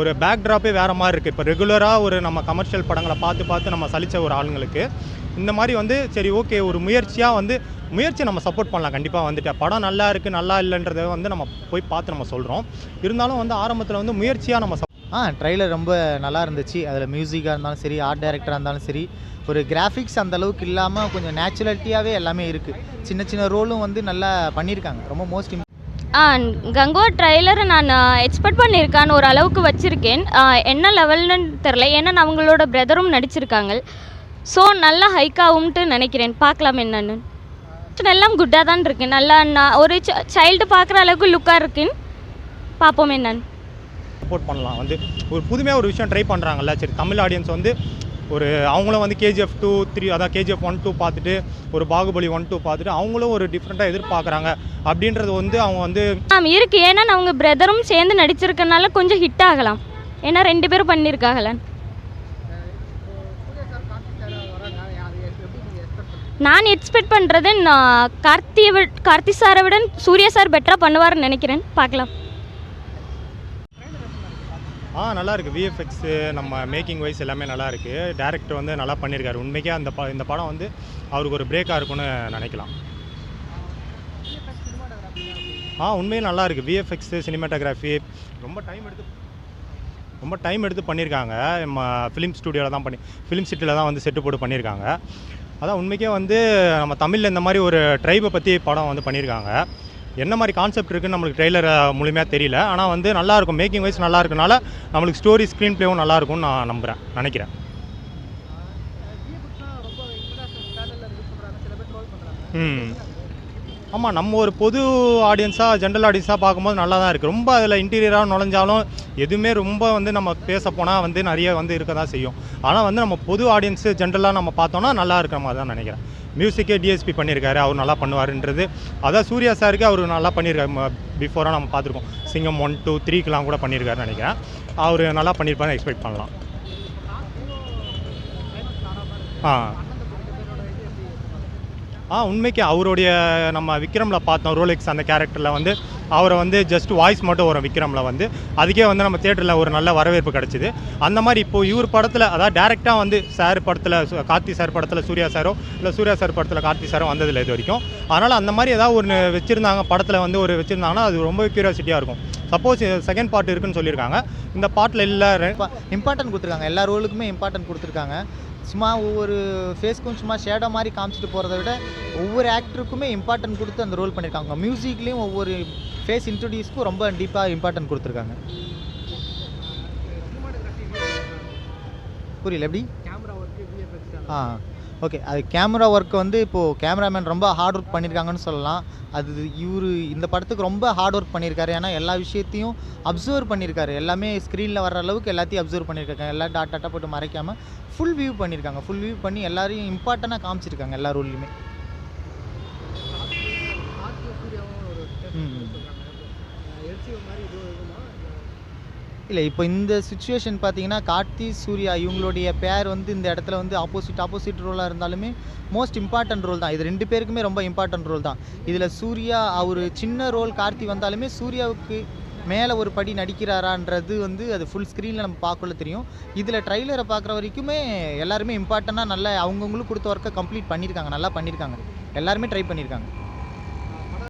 ஒரு பேக் ட்ராப்பே வேறு மாதிரி இருக்குது. இப்போ ரெகுலராக ஒரு நம்ம கமர்ஷியல் படங்களை பார்த்து பார்த்து நம்ம சலித்த ஒரு ஆளுங்களுக்கு இந்த மாதிரி வந்து சரி ஓகே ஒரு முயற்சியாக வந்து முயற்சி நம்ம சப்போர்ட் பண்ணலாம். கண்டிப்பாக வந்துட்டு படம் நல்லா இருக்குது நல்லா இல்லைன்றதை வந்து நம்ம போய் பார்த்து நம்ம சொல்கிறோம். இருந்தாலும் வந்து ஆரம்பத்தில் வந்து முயற்சியாக நம்ம ட்ரைலர் ரொம்ப நல்லா இருந்துச்சு. அதில் மியூசிக்காக இருந்தாலும் சரி, ஆர்ட் டைரக்டராக இருந்தாலும் சரி, ஒரு கிராஃபிக்ஸ் அந்த அளவுக்கு இல்லாமல் கொஞ்சம் நேச்சுரலிட்டியாகவே எல்லாமே இருக்குது. சின்ன சின்ன ரோலும் வந்து நல்லா பண்ணியிருக்காங்க. ரொம்ப மோஸ்ட் கங்கோ ட்ரைலரை நான் எக்ஸ்பெக்ட் பண்ணியிருக்கான்னு ஒரு அளவுக்கு வச்சுருக்கேன். என்ன லெவல்னு தெரில, ஏன்னா அவங்களோட பிரதரும் நடிச்சிருக்காங்க. ஸோ நல்லா ஹைக்காகும்ட்டு நினைக்கிறேன். பார்க்கலாம் என்னன்னு. எல்லாம் குட்டாக தான் இருக்கு. நல்லா ஒரு சைல்டு பார்க்குற அளவுக்கு லுக்காக இருக்குன்னு பார்ப்போம் என்னன்னு. சப்போர்ட் பண்ணலாம். வந்து ஒரு புதுமையாக ஒரு விஷயம் ட்ரை பண்ணுறாங்கல்ல. சரி தமிழ் ஆடியன்ஸ் வந்து ஒரு அவங்களும் வந்து KGF 2, 3 அதான் KGF 1, 2 பார்த்துட்டு ஒரு பாகுபலி 1, 2 பார்த்துட்டு அவங்களும் ஒரு டிஃப்ரெண்ட்டாக எதிர்பார்க்குறாங்க அப்படின்றது வந்து அவங்க வந்து இருக்குது. ஏன்னா அவங்க பிரதரும் சேர்ந்து நடிச்சிருக்கனால கொஞ்சம் ஹிட் ஆகலாம். ஏன்னா 2 பேரும் பண்ணியிருக்காங்கள. நான் எக்ஸ்பெக்ட் பண்ணுறது கார்த்தி சாரை விட சூர்யா சார் பெட்டராக பண்ணுவார்னு நினைக்கிறேன். பார்க்கலாம். நல்லா இருக்குது. விஎஃப்எக்ஸு நம்ம மேக்கிங் வைஸ் எல்லாமே நல்லா இருக்குது. டேரக்டர் வந்து நல்லா பண்ணியிருக்காரு. உண்மைக்கே இந்த படம் வந்து அவருக்கு ஒரு பிரேக்காக இருக்கும்னு நினைக்கலாம். உண்மையே நல்லா இருக்குது. விஎஃப்எக்ஸு சினிமாட்டோகிராஃபி ரொம்ப டைம் எடுத்து பண்ணியிருக்காங்க. நம்ம ஃபிலிம் ஸ்டுடியோவில் தான் ஃபிலிம் சிட்டியில் தான் வந்து செட்டு போட்டு பண்ணியிருக்காங்க. அதான் உண்மைக்கே வந்து நம்ம தமிழில் இந்த மாதிரி ஒரு ட்ரைபை பற்றி படம் வந்து பண்ணியிருக்காங்க. என்ன மாதிரி கான்செப்ட் இருக்குன்னு நம்மளுக்கு ட்ரெய்லர் மூலியமாக தெரியல. ஆனால் வந்து நல்லாயிருக்கும். மேக்கிங் வைஸ் நல்லா இருக்கனால நம்மளுக்கு ஸ்டோரி ஸ்க்ரீன் ப்ளேவும் நல்லாயிருக்கும்னு நான் நினைக்கிறேன். ஆமாம், நம்ம ஒரு பொது ஆடியன்ஸாக ஜென்ரல் ஆடியன்ஸாக பார்க்கும்போது நல்லா தான் இருக்குது. ரொம்ப அதில் இன்டீரியராக நுழைஞ்சாலும் எதுவுமே ரொம்ப வந்து நம்ம பேச போனால் வந்து நிறைய வந்து இருக்க தான் செய்யும். ஆனால் வந்து நம்ம பொது ஆடியன்ஸு ஜென்ரலாக நம்ம பார்த்தோன்னா நல்லா இருக்கிற மாதிரி தான் நினைக்கிறேன். மியூசிக்கே டிஎஸ்பி பண்ணியிருக்காரு. அவர் நல்லா பண்ணுவாருன்றது அதான் சூர்யா சாருக்கு அவர் நல்லா பண்ணியிருக்காரு. பிஃபோராக நம்ம பார்த்துருக்கோம். சிங்கம் 1, 2, 3க்கெலாம் கூட பண்ணியிருக்காருன்னு நினைக்கிறேன். அவர் நல்லா பண்ணியிருப்பாருன்னு எக்ஸ்பெக்ட் பண்ணலாம். உண்மைக்கு அவருடைய நம்ம விக்ரமில் பார்த்தோம் ரோலெக்ஸ் அந்த கேரக்டரில் வந்து அவரை வந்து ஜஸ்ட் வாய்ஸ் மட்டும் வரும் விக்ரமில் வந்து. அதுக்கே வந்து நம்ம தியேட்டரில் ஒரு நல்ல வரவேற்பு கிடச்சிது. அந்த மாதிரி இப்போது இவர் படத்தில் அதாவது டேரெக்டாக வந்து சார் படத்தில் கார்த்தி சார் படத்தில் சூர்யா சாரோ இல்லை சூர்யா சார் படத்தில் கார்த்தி சாரோ வந்ததில்லை இது வரைக்கும். அதனால் அந்த மாதிரி ஏதாவது ஒன்று வச்சுருந்தாங்க படத்தில் வந்து ஒரு வச்சுருந்தாங்கன்னா அது ரொம்ப க்யூரியாசிட்டியாக இருக்கும். சப்போஸ் செகண்ட் பார்ட் இருக்குன்னு சொல்லியிருக்காங்க. இந்த பார்ட்டில் இல்லை இம்பார்ட்டன்ட் கொடுத்துருக்காங்க. எல்லா ரோலுக்குமே இம்பார்ட்டன்ட் கொடுத்துருக்காங்க. சும்மா ஒவ்வொரு ஃபேஸ்க்கும் சும்மா ஷேடோ மாதிரி காமிச்சிட்டு போகிறத விட ஒவ்வொரு ஆக்டருக்குமே இம்பார்ட்டன்ட் கொடுத்து அந்த ரோல் பண்ணியிருக்காங்க. மியூசிக்லேயும் ஒவ்வொரு ஃபேஸ் இன்ட்ரடியூஸ்க்கும் ரொம்ப டீப்பாக இம்பார்ட்டன்ட் கொடுத்துருக்காங்க. புரியல எப்படி? ஓகே, அது கேமரா ஒர்க் வந்து இப்போது கேமராமேன் ரொம்ப ஹார்ட் ஒர்க் பண்ணியிருக்காங்கன்னு சொல்லலாம். அது இவர் இந்த படத்துக்கு ரொம்ப ஹார்ட் ஒர்க் பண்ணியிருக்காரு. ஏன்னா எல்லா விஷயத்தையும் அப்சர்வ் பண்ணியிருக்காரு. எல்லாமே ஸ்க்ரீனில் வர அளவுக்கு எல்லாத்தையும் அப்சர்வ் பண்ணியிருக்காங்க. எல்லாம் டாட்டா போட்டு மறைக்காமல் ஃபுல் வியூ பண்ணியிருக்காங்க. ஃபுல் வியூ பண்ணி எல்லாரையும் இம்பார்ட்டண்ட்டாக காமிச்சிருக்காங்க எல்லா ரோல்லையுமே. இல்லை, இப்போ இந்த சுச்சுவேஷன் பார்த்தீங்கன்னா கார்த்தி சூர்யா இவங்களுடைய பேர் வந்து இந்த இடத்துல வந்து ஆப்போசிட் ரோலாக இருந்தாலுமே மோஸ்ட் இம்பார்ட்டன்ட் ரோல் தான். இது 2 பேருக்குமே ரொம்ப இம்பார்ட்டன்ட் ரோல் தான். இதில் சூர்யா அவர் சின்ன ரோல் கார்த்தி வந்தாலுமே சூர்யாவுக்கு மேலே ஒரு படி நடிக்கிறாரான்றது வந்து அது ஃபுல் ஸ்க்ரீனில் நம்ம பார்க்கல தெரியும். இதில் ட்ரைலரை பார்க்குற வரைக்குமே எல்லாருமே இம்பார்ட்டண்ட்டாக நல்லா அவங்கவுங்களுக்கு கொடுத்த ஒர்க்கை கம்ப்ளீட் பண்ணியிருக்காங்க. நல்லா பண்ணியிருக்காங்க. எல்லாருமே ட்ரை பண்ணியிருக்காங்க.